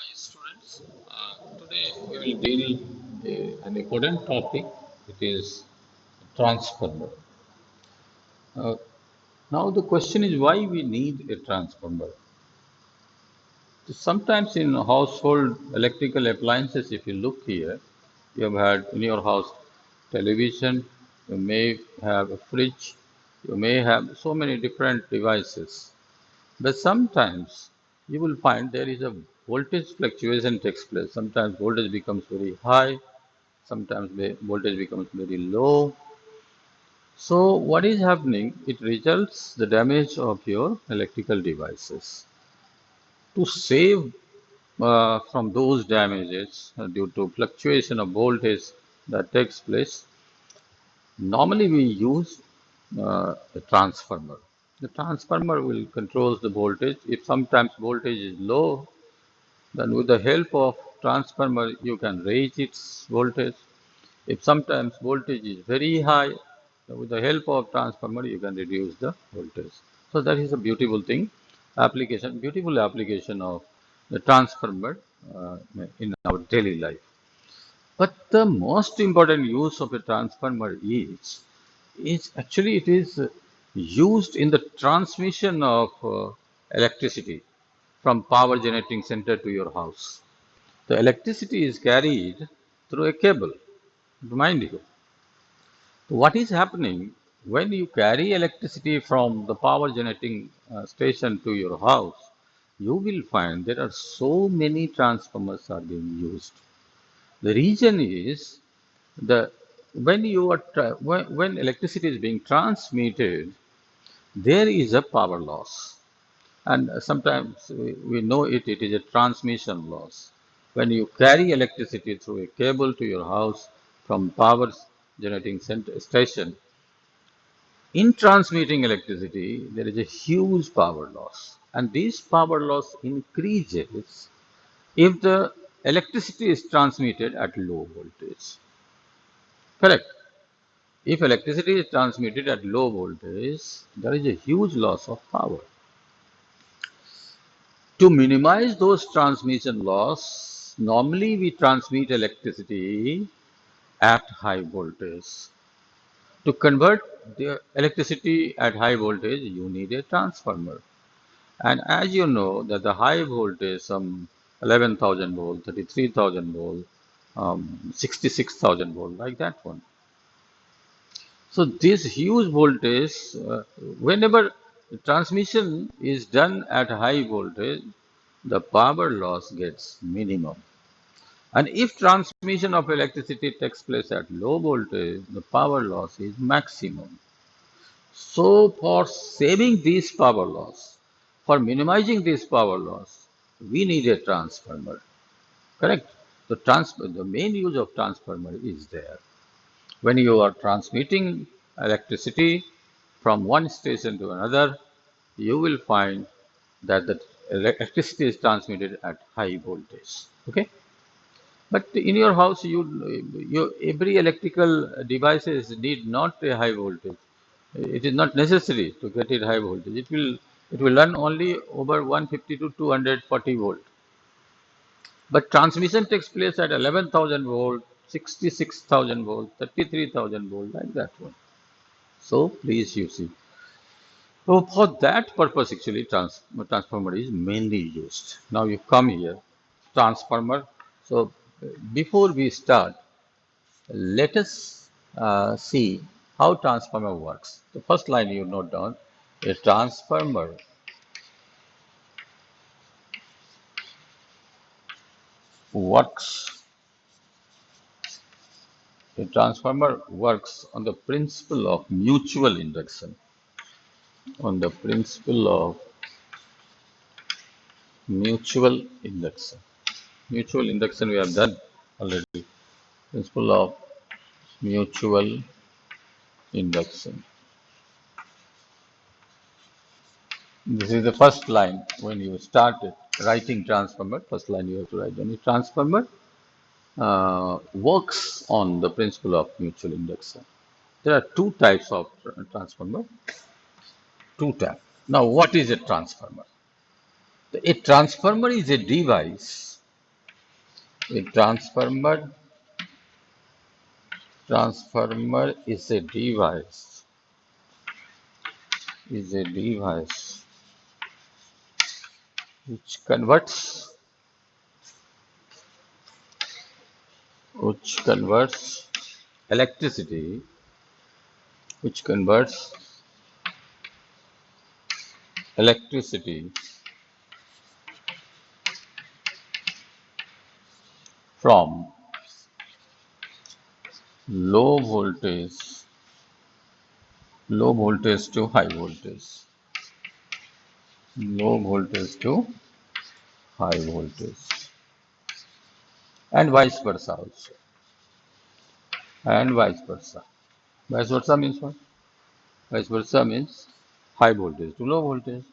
Hi students, today we will deal an important topic, which is transformer. Uh, Now the question is why we need a transformer. Sometimes in household electrical appliances, if you look here, you have had in your house television, you may have a fridge, you may have so many different devices. But sometimes you will find there is a voltage fluctuation takes place. Sometimes voltage becomes very high, sometimes voltage becomes very low. So what is happening? It results the damage of your electrical devices. To save from those damages due to fluctuation of voltage that takes place, normally we use a transformer. The transformer will control the voltage. If sometimes voltage is low, then with the help of transformer you can raise its voltage. If sometimes voltage is very high, then with the help of transformer you can reduce the voltage. So that is a beautiful thing, beautiful application of the transformer in our daily life. But the most important use of a transformer is actually it is used in the transmission of electricity from power generating center to your house. The electricity is carried through a cable. Remind you, what is happening when you carry electricity from the power generating station to your house? You will find there are so many transformers are being used. The reason is the when you are when electricity is being transmitted, there is a power loss, and sometimes we know it is a transmission loss. When you carry electricity through a cable to your house from power generating center station, in transmitting electricity, there is a huge power loss, and this power loss increases if the electricity is transmitted at low voltage. Correct. If electricity is transmitted at low voltage, there is a huge loss of power. To minimize those transmission loss, normally we transmit electricity at high voltage. To convert the electricity at high voltage, you need a transformer. And as you know that the high voltage, some 11,000 volt, 33,000 volt, 66,000 volt, like that one. So this huge voltage, whenever the transmission is done at high voltage, the power loss gets minimum. And if transmission of electricity takes place at low voltage, the power loss is maximum. So for saving this power loss, for minimizing this power loss, we need a transformer. Correct? The main use of transformer is there. When you are transmitting electricity from one station to another, you will find that the electricity is transmitted at high voltage. Okay? But in your house, every electrical devices need not a high voltage. It is not necessary to get it high voltage. It will run only over 150 to 240 volt. But transmission takes place at 11,000 volt, 66,000 volt, 33,000 volt, like that one. So please you see. So for that purpose, actually, transformer is mainly used. Now you come here, transformer. So before we start, let us see how transformer works. The first line you note down, a transformer works. A transformer works on the principle of mutual induction. On the principle of mutual induction. Mutual induction we have done already. Principle of mutual induction. This is the first line when you start writing transformer. First line you have to write any transformer works on the principle of mutual induction. There are two types of transformer. Two types. Now, what is a transformer? A transformer is a device A transformer is a device which converts electricity which converts electricity from low voltage to high voltage, low voltage to high voltage, and vice versa also, and vice versa. Vice versa means what? Vice versa means high voltage to low voltage.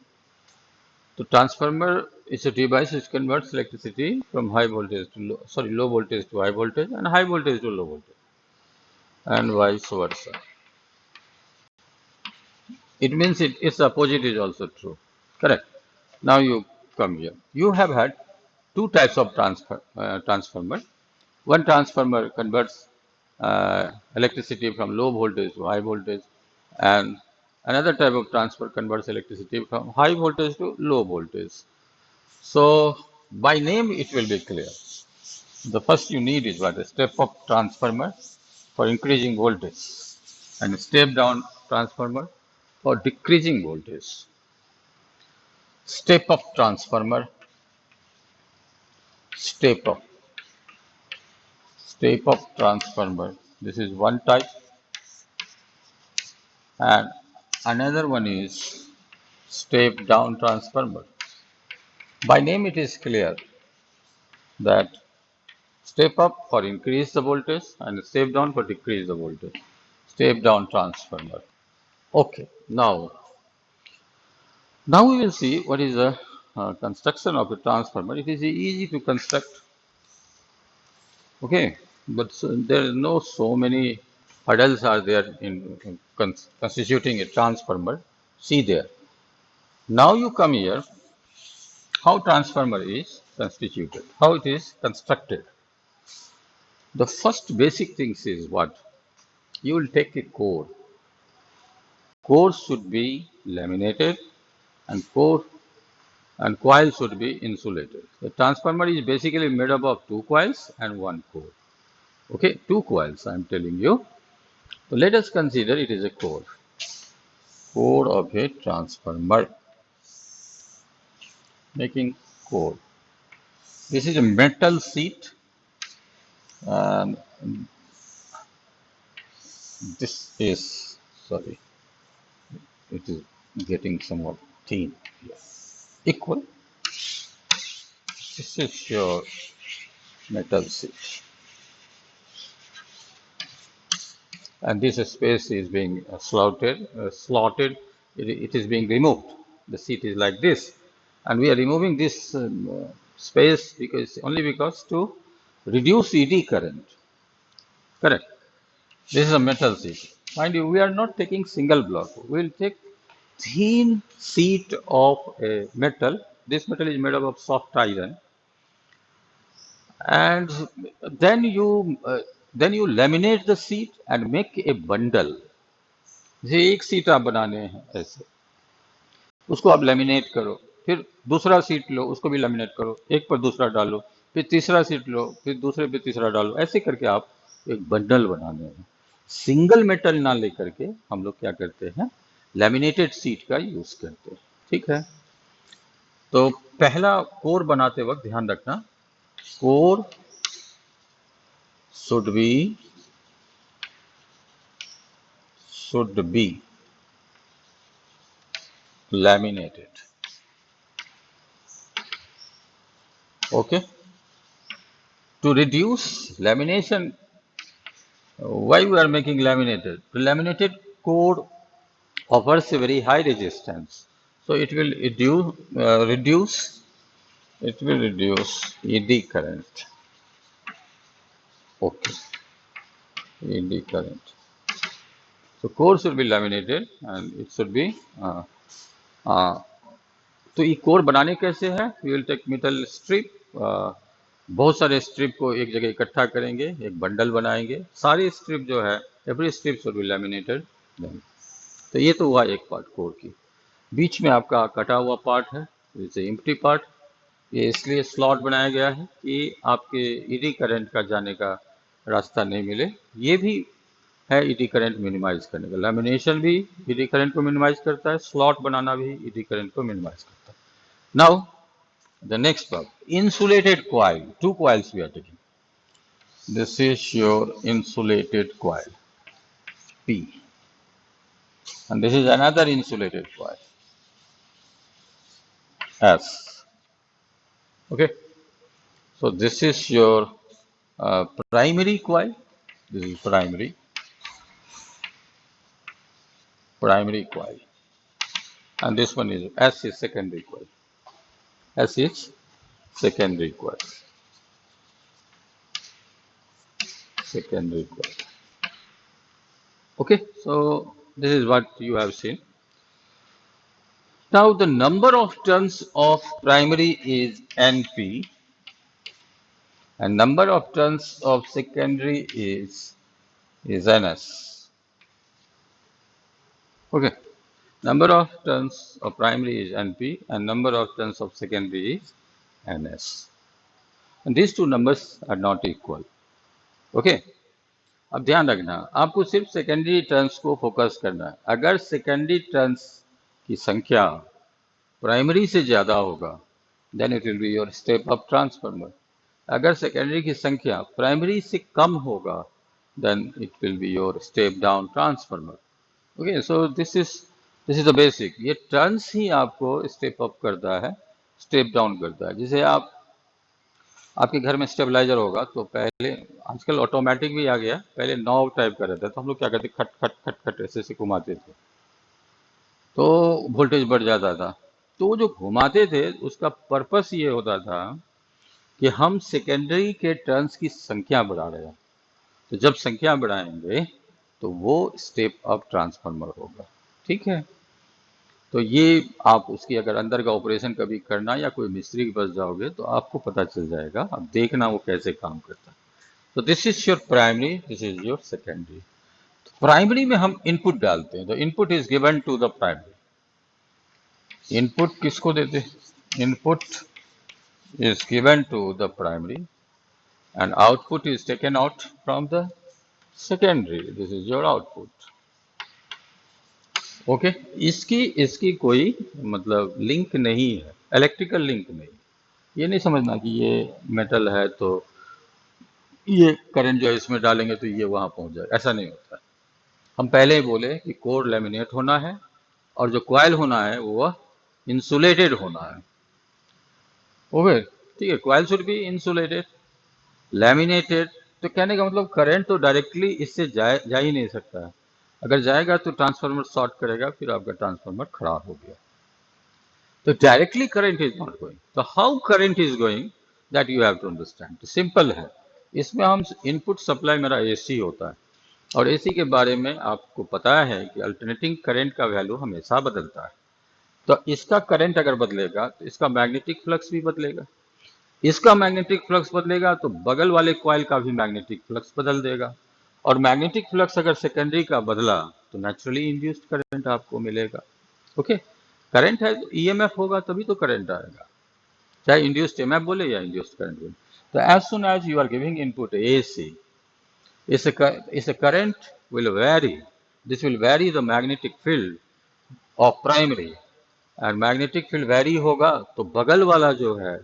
The transformer is a device which converts electricity from low voltage to high voltage and high voltage to low voltage, and vice versa. It means its opposite is also true. Correct. Now you come here. You have had two types of transformer. One transformer converts electricity from low voltage to high voltage, and another type of transformer converts electricity from high voltage to low voltage. So by name it will be clear. The first you need is what? A step-up transformer for increasing voltage and a step-down transformer for decreasing voltage. Step-up transformer, step-up, step-up transformer. This is one type, and another one is step-down transformer. By name it is clear that step up for increase the voltage and step down for decrease the voltage. Step down transformer. Okay, now we will see what is the construction of a transformer. It is easy to construct. Okay, but there are no so many hurdles are there in constituting a transformer. See there. Now you come here. How transformer is constituted? How it is constructed? The first basic things is what? You will take a core. Core should be laminated and coil should be insulated. The transformer is basically made up of two coils and one core. Okay, two coils I am telling you. So let us consider it is a core. Core of a transformer. Making core. This is a metal sheet, and this is, sorry, it is getting somewhat thin here. Equal. This is your metal sheet. And this space is being slotted, it is being removed. The seat is like this, and we are removing this space because to reduce ED current. Correct. This is a metal sheet. Mind you, we are not taking single block. We will take thin sheet of a metal. This metal is made up of soft iron, and then you laminate the sheet and make a bundle. ये एक seat आप बनाने हैं ऐसे, उसको आप laminate करो, फिर दूसरा सीट लो, उसको भी लेमिनेट करो, एक पर दूसरा डालो, फिर तीसरा सीट लो, फिर दूसरे पे तीसरा डालो, ऐसे करके आप एक बंडल बनाने हैं। सिंगल मेटल ना लेकर के हम लोग क्या करते हैं, लेमिनेटेड सीट का यूज करते हैं। ठीक है, तो पहला कोर बनाते वक्त ध्यान रखना, core should be laminated. Okay, to reduce lamination, why we are making laminated? The laminated core offers a very high resistance, so it will reduce ED current. Okay, ED current. So core should be laminated and it should be तो ये core बनाने कैसे है? We will take metal strip, बहुत सारे strip को एक जगह इकट्ठा करेंगे, एक बंडल बनाएंगे, सारी स्ट्रिप जो है every strip should be laminated. तो ये तो हुआ एक पार्ट कोर की। बीच में आपका कटा हुआ पार्ट है, जैसे एम्प्टी पार्ट, ये इसलिए स्लॉट बनाया गया है कि आपके ईडी करंट का जाने का रास्ता नहीं मिले। ये भी है ईडी करंट मिनिमाइज करने का। लैमिनेशन भी ईडी करंट को मिनिमाइज करता है, स्लॉट बनाना भी ईडी करंट को मिनिमाइज करता है। Now the next part, insulated coil. Two coils we are taking. This is your insulated coil P, and this is another insulated coil S. Okay, so this is your primary coil. This is primary coil, and this one is S is secondary coil. S is secondary coil. Secondary coil. Okay, so this is what you have seen. Now the number of turns of primary is Np, and number of turns of secondary is Ns. Okay, number of turns of primary is Np and number of turns of secondary is Ns. And these two numbers are not equal. Okay, अब ध्यान रखना, आपको सिर्फ secondary turns को focus करना है। अगर secondary turns की संख्या प्राइमरी से ज़्यादा होगा, then it will be your step up transformer. अगर सेकेंडरी की संख्या प्राइमरी से कम होगा, then it will be your step down transformer. Okay, so this is the basic. ये टर्न्स ही आपको स्टेप अप करता है, स्टेप डाउन करता है। जैसे आपके घर में स्टेबलाइजर होगा तो पहले, आजकल ऑटोमेटिक भी आ गया, पहले नॉब टाइप का रहता है, तो हम लोग क्या करते, खट खट खट खट ऐसे घुमाते थे तो वोल्टेज बढ़ जाता था। तो वो जो घुमाते थे उसका पर्पस ये होता था कि हम सेकेंडरी के टर्न्स की संख्या बढ़ा रहे हैं। तो जब संख्या बढ़ाएंगे तो वो स्टेप अप ट्रांसफार्मर होगा। ठीक है, तो ये आप उसकी अगर अंदर का ऑपरेशन कभी करना या कोई मिस्त्री के पास जाओगे तो आपको पता चल जाएगा, अब देखना वो कैसे काम करता है। तो this is your primary, this is your secondary. तो प्राइमरी में हम इनपुट डालते हैं, तो input is given to the primary. Input किसको देते हैं? Input is given to the primary and output is taken out from the secondary. This is your output. Okay, इसकी कोई मतलब लिंक नहीं है, इलेक्ट्रिकल लिंक नहीं। ये नहीं समझना कि ये मेटल है तो ये करंट जो है इसमें डालेंगे तो ये वहां पहुंच जाए, ऐसा नहीं होता है। हम पहले ही बोले कि कोर लैमिनेट होना है और जो कॉइल होना है वो इंसुलेटेड होना है। ओके, ठीक है, coil should be insulated, laminated. तो कहने का मतलब करंट तो डायरेक्टली इससे जा ही नहीं सकता है। अगर जाएगा तो ट्रांसफार्मर शॉर्ट करेगा, फिर आपका ट्रांसफार्मर खराब हो गया। तो directly current is not going. तो how current is going, that you have to understand. तो सिंपल है, इसमें हम इनपुट सप्लाई मेरा एसी होता है और एसी के बारे में आपको पता है कि अल्टरनेटिंग करंट का वैल्यू हमेशा बदलता है। तो इसका करंट अगर बदलेगा तो इसका मैग्नेटिक फ्लक्स भी बदलेगा, इसका मैग्नेटिक फ्लक्स बदलेगा तो बगल वाले कॉइल का भी मैग्नेटिक फ्लक्स बदल देगा, और मैग्नेटिक फ्लक्स अगर सेकेंडरी का बदला तो नेचुरली इंड्यूस्ड करंट आपको मिलेगा। ओके, करंट है तो ईएमएफ होगा तभी तो करंट आएगा, चाहे इंड्यूस्ड ईएमएफ बोले या इंड्यूस्ड करंट बोले। तो as soon as you are giving input AC, इस current will vary, this will vary the magnetic field of primary, और मैग्नेटिक फील्ड वेरी होगा तो बगल वाला जो है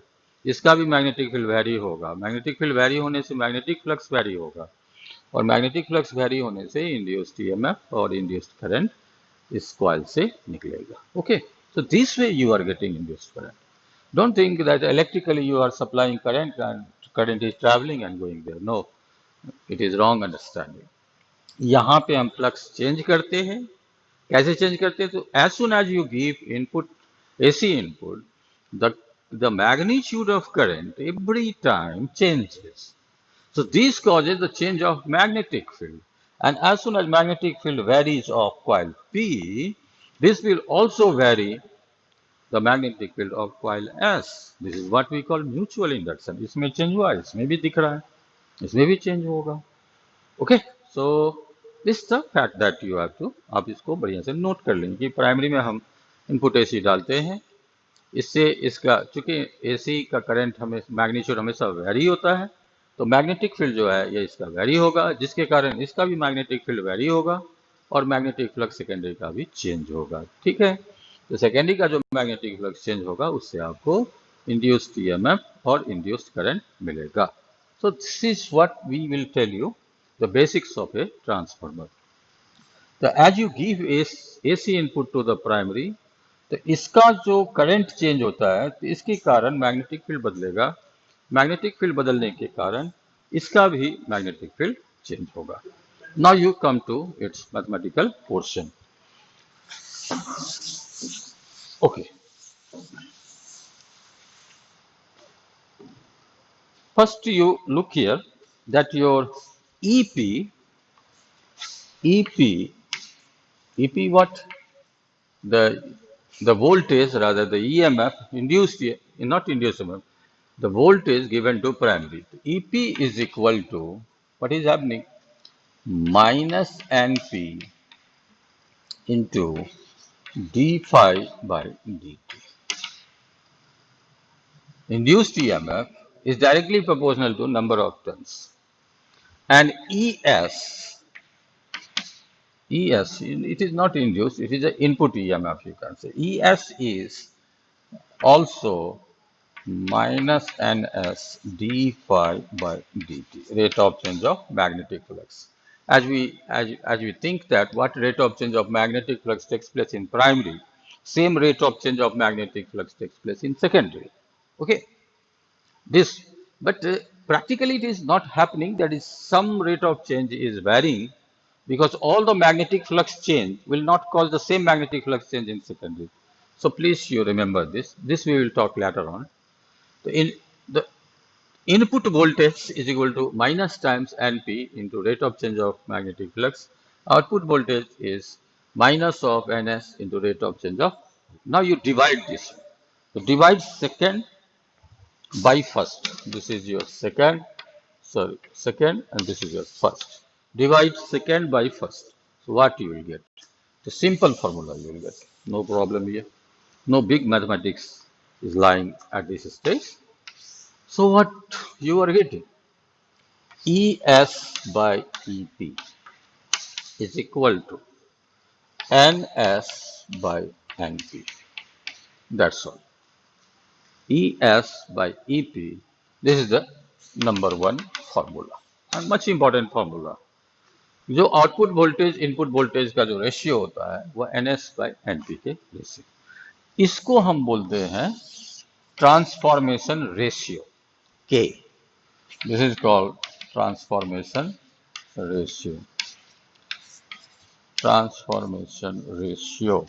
इसका भी मैग्नेटिक फील्ड वेरी होगा। मैग्नेटिक फील्ड वेरी होने से मैग्नेटिक फ्लक्स वेरी होगा, और मैग्नेटिक फ्लक्स वेरी होने से इंड्यूस्ड ईएमएफ और इंड्यूस्ड करंट इस कॉइल से निकलेगा। Okay, so this way you are getting induced current. Don't think that electrically you are supplying current and current is traveling and going there. No, it is wrong understanding. यहाँ पे हम flux change करते हैं। कैसे change करते हैं? तो as soon as you give input, AC input, the magnitude of current every time changes. So this causes the change of magnetic field, and as soon as magnetic field varies of coil P, this will also vary the magnetic field of coil S. This is what we call mutual induction. इसमें change हुआ, इसमें भी दिख रहा है, इसमें भी change होगा. Okay, so this the fact that you have to, आप इसको बढ़िया से नोट कर लेंगे कि प्राइमरी में हम इनपुट एसी डालते हैं. इससे इसका, चूंकि एसी का करंट हमें मैग्नीट्यूड हमेशा वेरी होता है, तो मैग्नेटिक फील्ड जो है ये इसका वेरी होगा, जिसके कारण इसका भी मैग्नेटिक फील्ड वेरी होगा और मैग्नेटिक फ्लक्स सेकेंडरी का भी चेंज होगा. ठीक है, तो सेकेंडरी का जो मैग्नेटिक फ्लक्स चेंज होगा उससे आपको इंड्यूस्ड ईएमएफ और इंड्यूस्ड करंट मिलेगा. So this is what we will tell you, the basics of a transformer. So as you give AC input to the primary, तो इसका जो करंट चेंज होता है तो इसके कारण मैग्नेटिक फील्ड बदलेगा. मैग्नेटिक फील्ड बदलने के कारण इसका भी मैग्नेटिक फील्ड चेंज होगा. Now you come to its mathematical portion. Okay, first you look here that your EP what? The voltage, rather the EMF induced, not induced EMF, the voltage given to primary. EP is equal to, what is happening? Minus NP into d phi by dt. Induced EMF is directly proportional to number of turns. And ES, it is not induced, it is an input EMF, you can say. ES is also minus NS d phi by dt, rate of change of magnetic flux. As we think that what rate of change of magnetic flux takes place in primary, same rate of change of magnetic flux takes place in secondary. Okay, this, but practically it is not happening. That is, some rate of change is varying, because all the magnetic flux change will not cause the same magnetic flux change in secondary. So please you remember this. This we will talk later on. The input voltage is equal to minus times Np into rate of change of magnetic flux. Output voltage is minus of Ns into rate of change of. Now you divide this. So divide second by first. This is your second, and this is your first. Divide second by first. So what you will get? The simple formula you will get. No problem here. No big mathematics is lying at this stage. So what you are getting? ES by EP is equal to NS by NP. That's all. ES by EP. This is the number one formula and much important formula. जो output voltage input voltage का जो ratio होता है वो NS by NP के ratio, इसको हम बोलते हैं transformation ratio K. This is called transformation ratio. Transformation ratio.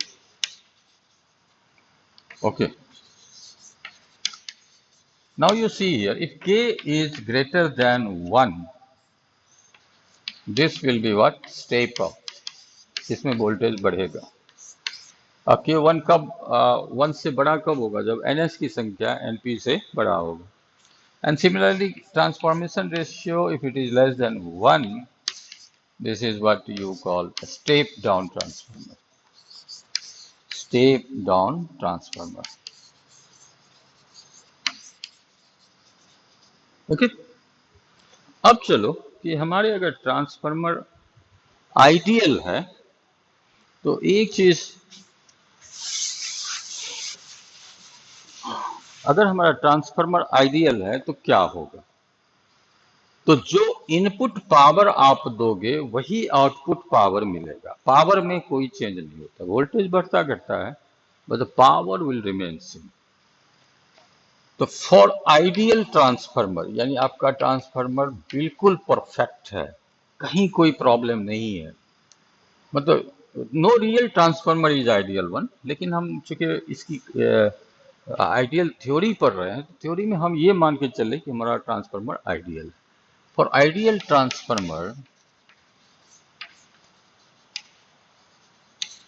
Okay. Now you see here, if K is greater than 1, this will be what? Step up. इसमें voltage बढ़ेगा. K1 कब 1 से बड़ा कब होगा? जब NS की संख्या NP से बड़ा होगा. And similarly, transformation ratio, if it is less than 1, this is what you call a step down transformer. Step down transformer. Okay, अब चलो कि हमारे अगर ट्रांसफार्मर आइडियल है तो एक चीज, अगर हमारा ट्रांसफार्मर आइडियल है तो क्या होगा? तो जो इनपुट पावर आप दोगे वही आउटपुट पावर मिलेगा. पावर में कोई चेंज नहीं होता. वोल्टेज बढ़ता घटता है, but the power will remain same. तो फॉर आइडियल ट्रांसफार्मर, यानी आपका ट्रांसफार्मर बिल्कुल परफेक्ट है, कहीं कोई प्रॉब्लम नहीं है, मतलब no real transformer is ideal one. लेकिन हम चूंकि इसकी आइडियल थ्योरी पढ़ रहे हैं, थ्योरी में हम ये मान के चले कि हमारा ट्रांसफार्मर आइडियल है. For ideal transformer,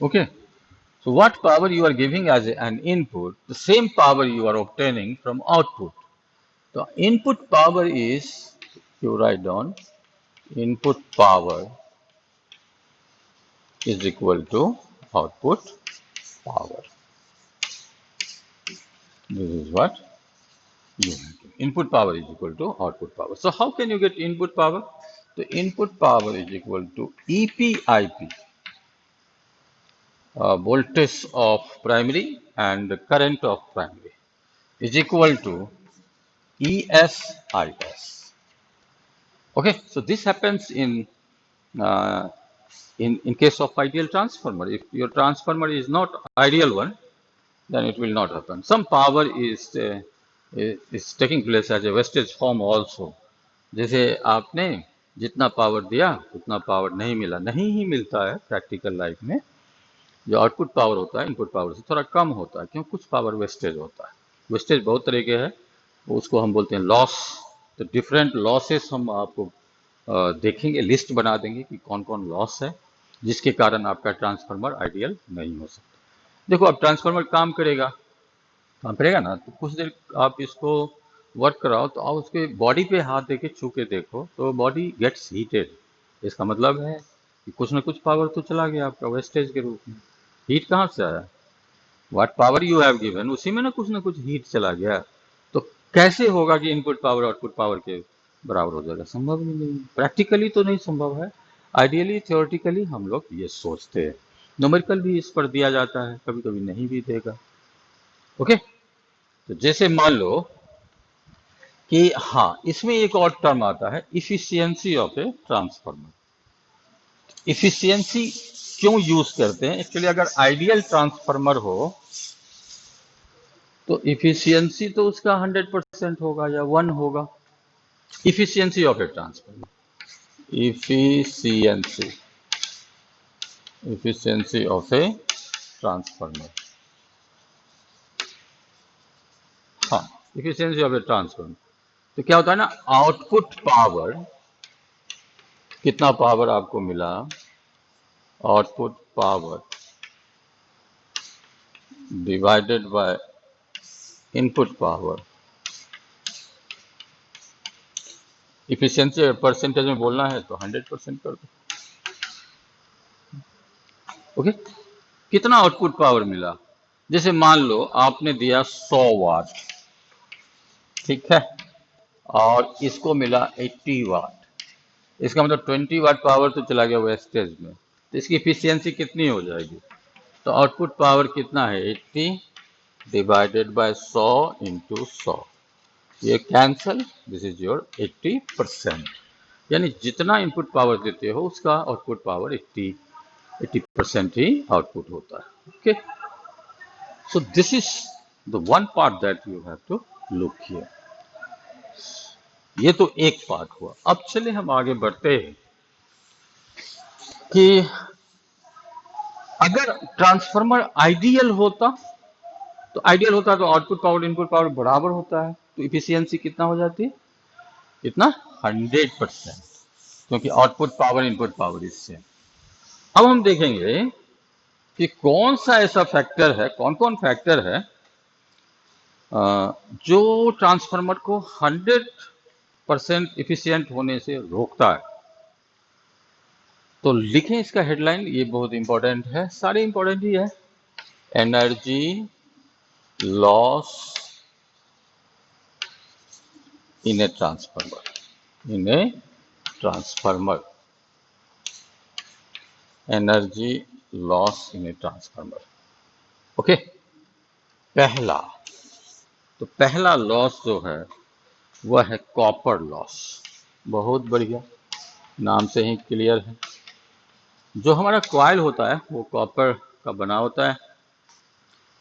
okay, So what power you are giving as an input, the same power you are obtaining from output. The input power is, you write down, input power is equal to output power. This is what you have. Input power is equal to output power. So how can you get input power? The input power is equal to EPIP, voltage of primary and the current of primary, is equal to ESIS. Okay, so this happens uh, in case of ideal transformer. If your transformer is not ideal one, then it will not happen. Some power is taking place as a wastage form also. जैसे आपने जितना power दिया उतना power नहीं मिला, नहीं ही मिलता है प्रैक्टिकल लाइफ में। जो आउटपुट पावर होता है इनपुट पावर से थोड़ा कम होता है, क्यों? कुछ पावर वेस्टेज होता है। वेस्टेज बहुत तरह के हैं, उसको हम बोलते हैं लॉस। तो डिफरेंट लॉसेस हम आपको देखेंगे, लिस्ट बना देंगे कि कौन कौन लॉस है जिसके कारण आपका ट्रांसफार्मर आइडियल नहीं हो सकता। देखो, अब ट्रांसफार्मर काम करेगा ना, तो कुछ देर आप इसको वर्क कराओ तो आप उसके बॉडी पे हाथ देके छू के देखो तो बॉडी गेट्स हीटेड। इसका मतलब है कि कुछ ना कुछ पावर तो चला गया आपका वेस्टेज के रूप में। हीट कहाँ से आया? What power you have given, उसी में ना कुछ हीट चला गया। तो कैसे होगा कि इनपुट पावर आउटपुट पावर के बराबर हो जाएगा? संभव ही नहीं, प्रैक्टिकली तो नहीं संभव है। आइडियली थियोरेटिकली हम लोग ये सोचते हैं। न्यूमेरिकल भी इस पर दिया जाता है, कभी कभी नहीं भी देगा। ओके, तो जैसे मान लो कि हाँ, इसमें एक और टर्म आता है efficiency of a transformer. Efficiency क्यों यूज करते हैं? एक्चुअली अगर आइडियल ट्रांसफार्मर हो तो इफिशियंसी तो उसका 100% होगा या 1 होगा। Efficiency of a transformer, efficiency of a transformer, हाँ, इफिशियंसी ऑफ ए ट्रांसफार्मर। तो क्या होता है ना, आउटपुट पावर, कितना पावर आपको मिला, output power divided by input power. Efficiency percentage में बोलना है तो 100% कर दो। ओके, कितना आउटपुट पावर मिला? जैसे मान लो आपने दिया 100 वाट, ठीक है, और इसको मिला 80 वाट। इसका मतलब 20 वाट पावर तो चला गया वेस्टेज में। तो इसकी इफिशियंसी कितनी हो जाएगी? तो आउटपुट पावर कितना है? 80 डिवाइडेड बाय 100 इंटू 100। ये कैंसल, दिस इज योर 80%। यानी जितना इनपुट पावर देते हो उसका आउटपुट पावर 80% ही आउटपुट होता है। Okay, so this is the one part that you have to look here. ये तो एक पार्ट हुआ। अब चले हम आगे बढ़ते हैं कि अगर ट्रांसफार्मर आइडियल होता तो आउटपुट पावर इनपुट पावर बराबर होता है, तो इफिशियंसी कितना हो जाती है? इतना 100%, क्योंकि आउटपुट पावर इनपुट पावर इससे। अब हम देखेंगे कि कौन सा ऐसा फैक्टर है, कौन कौन फैक्टर है जो ट्रांसफार्मर को 100% इफिशियंट होने से रोकता है। तो लिखें इसका हेडलाइन, ये बहुत इंपॉर्टेंट है, सारे इंपॉर्टेंट ही है। Energy loss in a transformer, energy loss in a transformer. Okay, पहला लॉस जो है वह है कॉपर लॉस। बहुत बढ़िया, नाम से ही क्लियर है। जो हमारा कॉइल होता है वो कॉपर का बना होता है।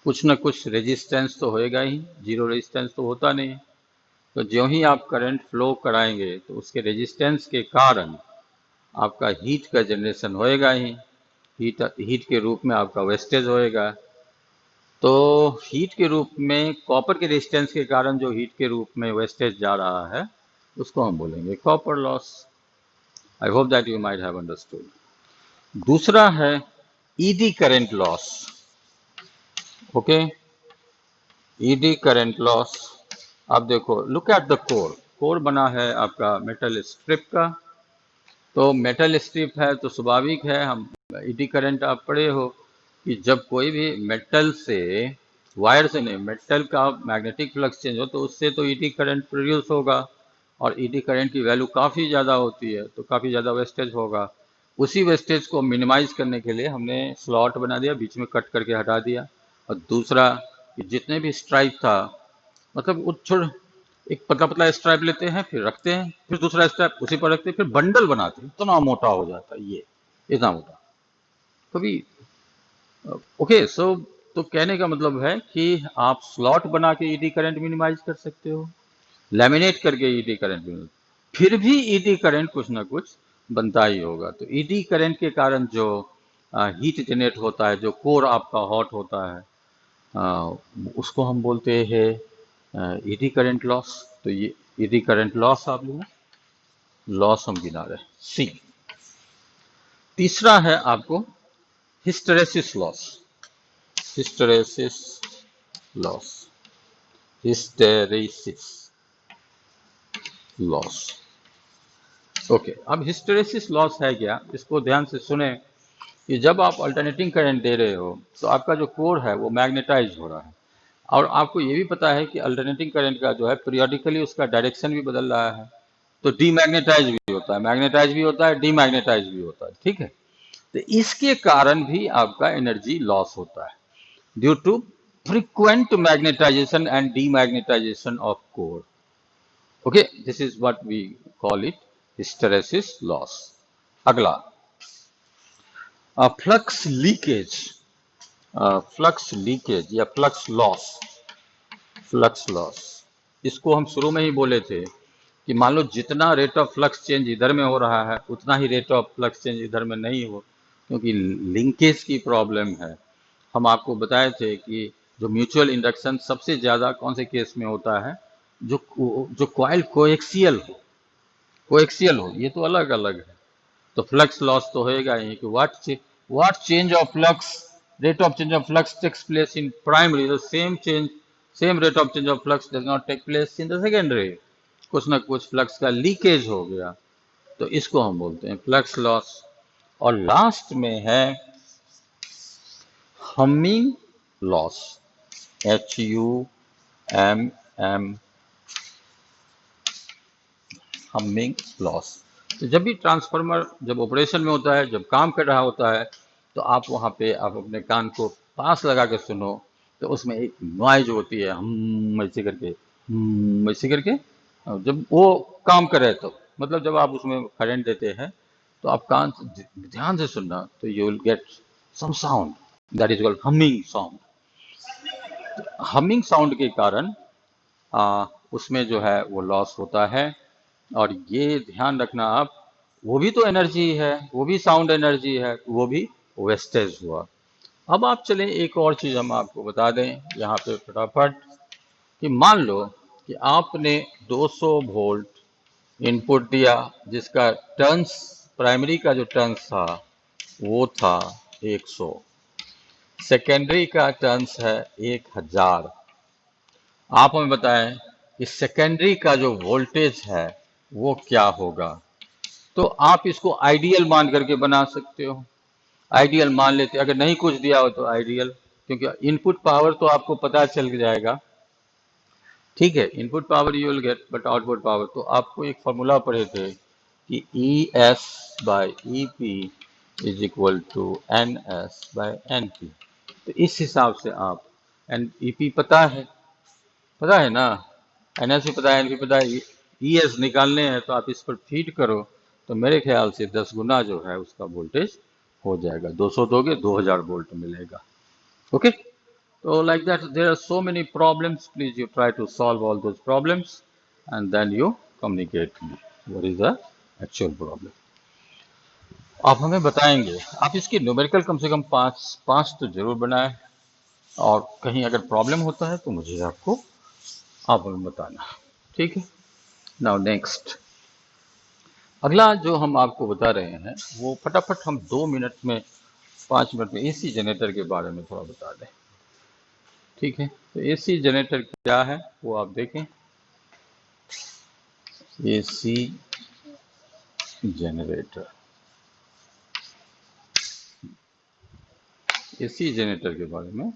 कुछ ना कुछ रेजिस्टेंस तो होएगा ही, जीरो रेजिस्टेंस तो होता नहीं। तो जो ही आप करंट फ्लो कराएंगे तो उसके रेजिस्टेंस के कारण आपका हीट का जनरेशन होएगा ही। हीट के रूप में आपका वेस्टेज होएगा। तो हीट के रूप में कॉपर के रेजिस्टेंस के कारण जो हीट के रूप में वेस्टेज जा रहा है उसको हम बोलेंगे copper loss. I hope that you might have understood. दूसरा है eddy current loss. Okay, eddy current loss. अब देखो, look at the core. Core बना है आपका मेटल स्ट्रिप का, तो मेटल स्ट्रिप है तो स्वाभाविक है, हम ईडी करंट आप पढ़े हो कि जब कोई भी मेटल से, वायर से नहीं, मेटल का मैग्नेटिक फ्लक्स चेंज हो तो उससे तो ईडी करंट प्रोड्यूस होगा, और ईडी करंट की वैल्यू काफ़ी ज़्यादा होती है तो काफ़ी ज़्यादा वेस्टेज होगा। उसी वेस्टेज को मिनिमाइज करने के लिए हमने स्लॉट बना दिया, बीच में कट करके हटा दिया। और दूसरा कि जितने भी स्ट्राइप था, मतलब वो छोड़, एक पतला पतला स्ट्राइप लेते हैं, फिर रखते हैं, फिर दूसरा स्ट्राइप उसी पर रखते हैं, फिर बंडल बनाते हैं, इतना मोटा हो जाता है ये, इतना मोटा कभी। ओके सो, तो कहने का मतलब है कि आप स्लॉट बना के ईडी करंट मिनिमाइज कर सकते हो, लैमिनेट करके ईडी करंट मिनिमाइज, फिर भी ईडी करंट कुछ ना कुछ बनता ही होगा। तो ईडी करंट के कारण जो हीट जनरेट होता है, जो कोर आपका हॉट होता है, उसको हम बोलते हैं ईडी करंट लॉस। तो ये ईडी करंट लॉस आप लोग लॉस हम गिना रहे हैं, सी। तीसरा है आपको hysteresis loss. Hysteresis loss, hysteresis loss. Okay, अब हिस्टेरेसिस लॉस है क्या, इसको ध्यान से सुने कि जब आप अल्टरनेटिंग करंट दे रहे हो तो आपका जो कोर है वो मैग्नेटाइज हो रहा है, और आपको ये भी पता है कि अल्टरनेटिंग करंट का जो है पीरियोडिकली उसका डायरेक्शन भी बदल रहा है, तो डीमैग्नेटाइज भी होता है, मैग्नेटाइज भी होता है, डीमैग्नेटाइज भी होता है, ठीक है। तो इसके कारण भी आपका एनर्जी लॉस होता है, due to frequent magnetization and demagnetization of core. Okay, this is what we call it hysteresis loss. अगला, फ्लक्स लीकेज। फ्लक्स लीकेज या फ्लक्स लॉस। फ्लक्स लॉस, इसको हम शुरू में ही बोले थे कि मान लो जितना रेट ऑफ फ्लक्स चेंज इधर में हो रहा है उतना ही रेट ऑफ फ्लक्स चेंज इधर में नहीं हो, क्योंकि लिंकेज की प्रॉब्लम है। हम आपको बताए थे कि जो म्यूचुअल इंडक्शन सबसे ज़्यादा कौन से केस में होता है, जो जो कॉइल कोएक्सियल हो, कोएक्सियल हो, ये तो अलग अलग है। तो फ्लक्स लॉस तो होएगा ही कि what change of flux, rate of change of flux takes place in primary, the same rate of change of flux does not take place in the secondary। कुछ ना कुछ फ्लक्स का लीकेज हो गया, तो इसको हम बोलते हैं फ्लक्स लॉस। और लास्ट में है humming loss, HUMM, humming loss. तो जब भी ट्रांसफार्मर जब ऑपरेशन में होता है, जब काम कर रहा होता है, तो आप वहाँ पे आप अपने कान को पास लगा के सुनो, तो उसमें एक नॉइज होती है, हम ऐसे करके, ऐसे करके। और जब वो काम करे तो मतलब जब आप उसमें करंट देते हैं तो आप कान से ध्यान से सुनना, तो you will get some sound, that is called humming sound. Humming sound के कारण उसमें जो है वो लॉस होता है। और ये ध्यान रखना आप, वो भी तो एनर्जी है, वो भी साउंड एनर्जी है, वो भी वेस्टेज हुआ। अब आप चलें, एक और चीज़ हम आपको बता दें यहाँ पे फटाफट, कि मान लो कि आपने 200 वोल्ट इनपुट दिया, जिसका टर्न्स, प्राइमरी का जो टर्न्स था वो था 100, सेकेंडरी का टर्न्स है 1000। आप हमें बताएं कि सेकेंडरी का जो वोल्टेज है वो क्या होगा। तो आप इसको आइडियल मान करके बना सकते हो, आइडियल मान लेते, अगर नहीं कुछ दिया हो तो आइडियल, क्योंकि इनपुट पावर तो आपको पता चल जाएगा, ठीक है, input power you will get, but output power तो आपको एक फॉर्मूला पढ़े थे कि ES by EP is equal to NS by NP। तो इस हिसाब से आप, EP पता है ना, NS भी पता है, NP पता है, ES निकालने हैं तो आप इस पर फीड करो, तो मेरे ख्याल से 10 गुना जो है उसका वोल्टेज हो जाएगा, 200 दोगे 2000 वोल्ट मिलेगा। Okay, so like that there are so many problems, please you try to solve all those problems and then you communicate me what is the actual problem। आप हमें बताएंगे, आप इसकी न्यूमेरिकल कम से कम पाँच तो जरूर बनाएं, और कहीं अगर प्रॉब्लम होता है तो मुझे आपको आप हमें बताना, ठीक है। नाउ नेक्स्ट, अगला जो हम आपको बता रहे हैं वो फटाफट हम 2 मिनट में 5 मिनट में AC जनरेटर के बारे में थोड़ा बता दें। ठीक है, तो एसी जनरेटर क्या है वो आप देखें। एसी जनरेटर, एसी जनरेटर के बारे में